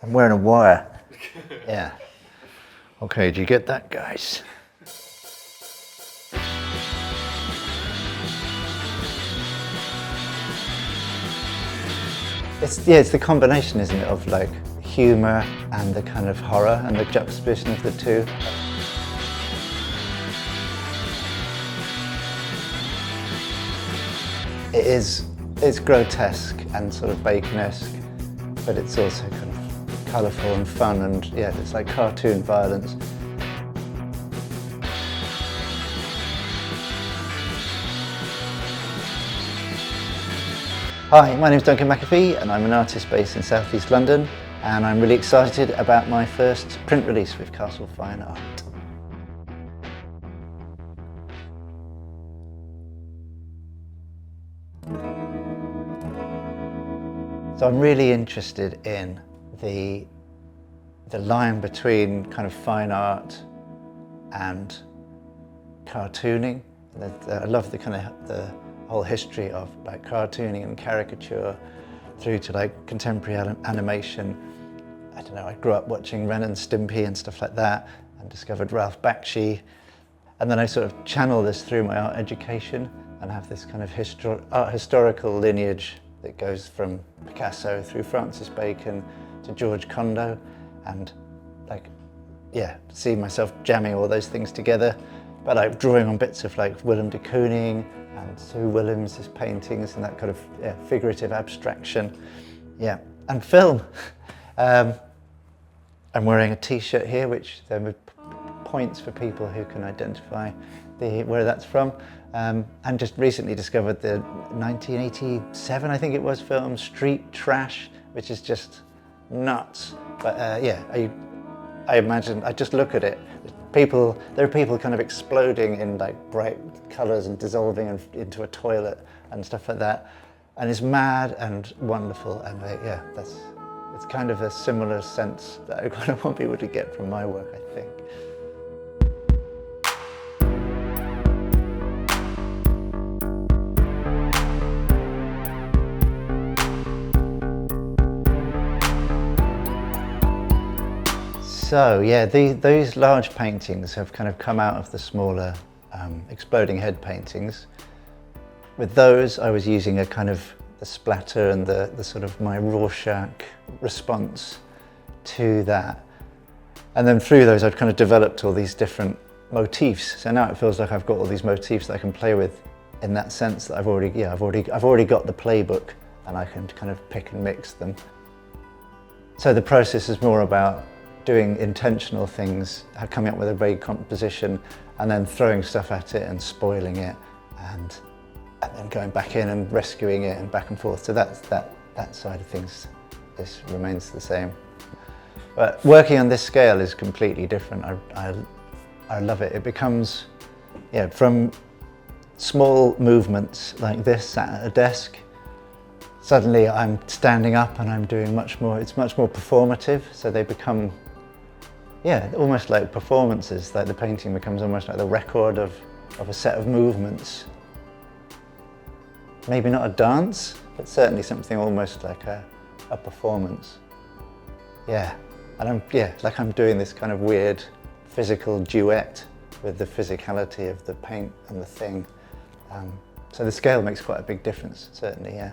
I'm wearing a wire. Yeah. Okay, do you get that, guys? It's the combination, isn't it, of like humour and the kind of horror and the juxtaposition of the two. It's grotesque and sort of Baconesque, but it's also kind of colourful and fun, and yeah, it's like cartoon violence. Hi, my name is Duncan McAfee and I'm an artist based in South East London, and I'm really excited about my first print release with Castle Fine Art. So I'm really interested in the line between kind of fine art and cartooning. I love the kind of the whole history of like cartooning and caricature through to like contemporary animation. I don't know, I grew up watching Ren and Stimpy and stuff like that and discovered Ralph Bakshi. And then I sort of channel this through my art education and have this kind of art historical lineage that goes from Picasso through Francis Bacon to George Condo, and like, yeah, see myself jamming all those things together, but like drawing on bits of like Willem de Kooning and Sue Williams' paintings and that kind of figurative abstraction. Yeah, and film. I'm wearing a t-shirt here, which there are points for people who can identify where that's from. And just recently discovered the 1987, I think it was, film Street Trash, which is just nuts. But yeah, I imagine, I just look at it, there are people kind of exploding in like bright colours and dissolving into a toilet and stuff like that. And it's mad and wonderful, and yeah, it's kind of a similar sense that I kind of want people to get from my work, I think. So yeah, those large paintings have kind of come out of the smaller exploding head paintings. With those, I was using a kind of the splatter and the sort of my Rorschach response to that. And then through those, I've kind of developed all these different motifs. So now it feels like I've got all these motifs that I can play with, in that sense that I've already got the playbook and I can kind of pick and mix them. So the process is more about doing intentional things, coming up with a vague composition and then throwing stuff at it and spoiling it, and then going back in and rescuing it and back and forth. So that side of things, this remains the same. But working on this scale is completely different. I love it. It becomes, yeah, from small movements like this sat at a desk, suddenly I'm standing up and I'm doing much more, it's much more performative, so they become, yeah, almost like performances. Like the painting becomes almost like the record of a set of movements. Maybe not a dance, but certainly something almost like a performance. Yeah, and I'm doing this kind of weird physical duet with the physicality of the paint and the thing. So the scale makes quite a big difference, certainly, yeah.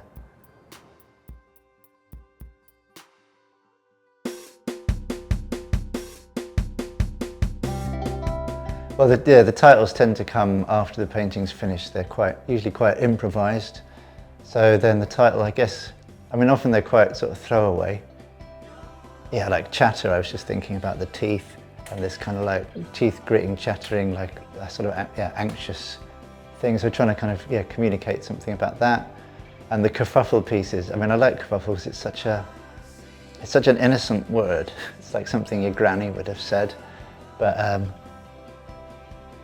Well, the titles tend to come after the painting's finished. They're usually quite improvised. So then the title, I guess, I mean, often they're quite sort of throwaway. Yeah, like chatter, I was just thinking about the teeth and this kind of like teeth gritting, chattering, like a sort of anxious thing. So we're trying to kind of, communicate something about that. And the kerfuffle pieces, I mean, I like kerfuffle because it's such an innocent word. It's like something your granny would have said. But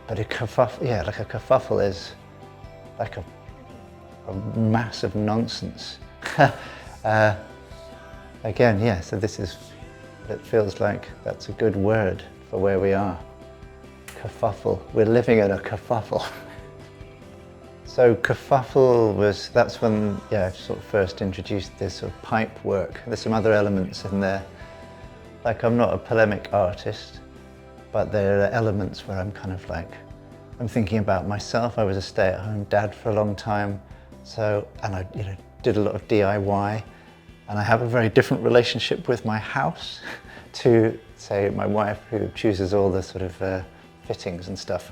a kerfuffle, like a kerfuffle is like a mass of nonsense. Again, yeah, so it feels like that's a good word for where we are. Kerfuffle, we're living in a kerfuffle. So kerfuffle that's when, I sort of first introduced this sort of pipe work. There's some other elements in there. like I'm not a polemic artist, but there are elements where I'm kind of like, I'm thinking about myself. I was a stay-at-home dad for a long time, and I did a lot of DIY, and I have a very different relationship with my house to, say, my wife, who chooses all the sort of fittings and stuff.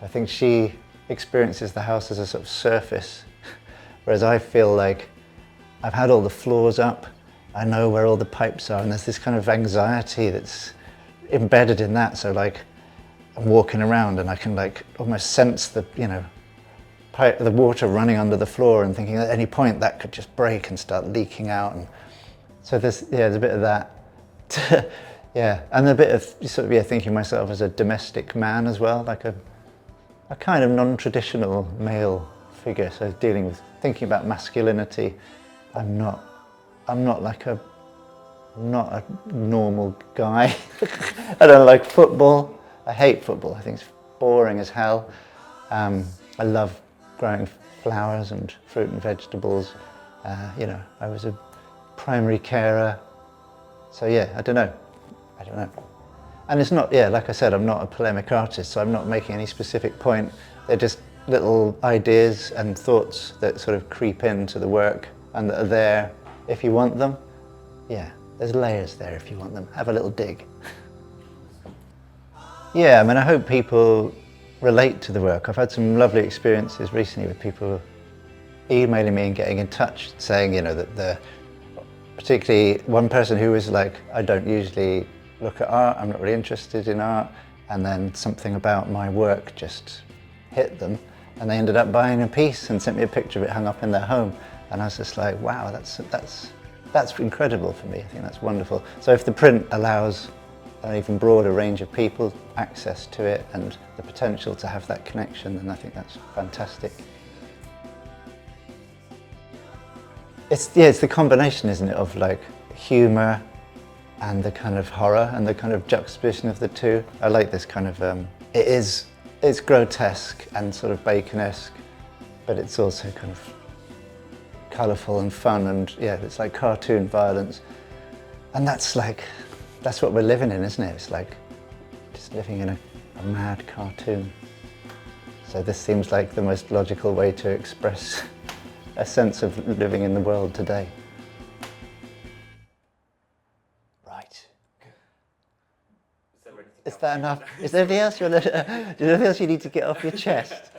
So I think she experiences the house as a sort of surface, whereas I feel like I've had all the floors up, I know where all the pipes are, and there's this kind of anxiety that's embedded in that. So like, I'm walking around and I can like almost sense the, the water running under the floor, and thinking at any point that could just break and start leaking out. And so there's a bit of that. Yeah, and a bit of sort of thinking myself as a domestic man as well, like a kind of non-traditional male figure. So thinking about masculinity. I'm not a normal guy. I don't like football. I hate football. I think it's boring as hell. I love growing flowers and fruit and vegetables. I was a primary carer. So yeah, I don't know. And it's not, like I said, I'm not a polemic artist, so I'm not making any specific point. They're just little ideas and thoughts that sort of creep into the work and that are there if you want them. Yeah, there's layers there if you want them. Have a little dig. Yeah, I mean, I hope people relate to the work. I've had some lovely experiences recently with people emailing me and getting in touch, saying, that particularly one person who was like, I don't usually look at art, I'm not really interested in art, and then something about my work just hit them, and they ended up buying a piece and sent me a picture of it hung up in their home. And I was just like, wow, that's incredible for me. I think that's wonderful. So if the print allows an even broader range of people access to it and the potential to have that connection, then I think that's fantastic. It's the combination, isn't it, of like humour and the kind of horror and the kind of juxtaposition of the two. I like this kind of, it's grotesque and sort of Bacon-esque, but it's also kind of colourful and fun, and it's like cartoon violence. And that's what we're living in, isn't it? It's like just living in a mad cartoon. So this seems like the most logical way to express a sense of living in the world today. Right. Is that enough? Is there anything else you need to get off your chest?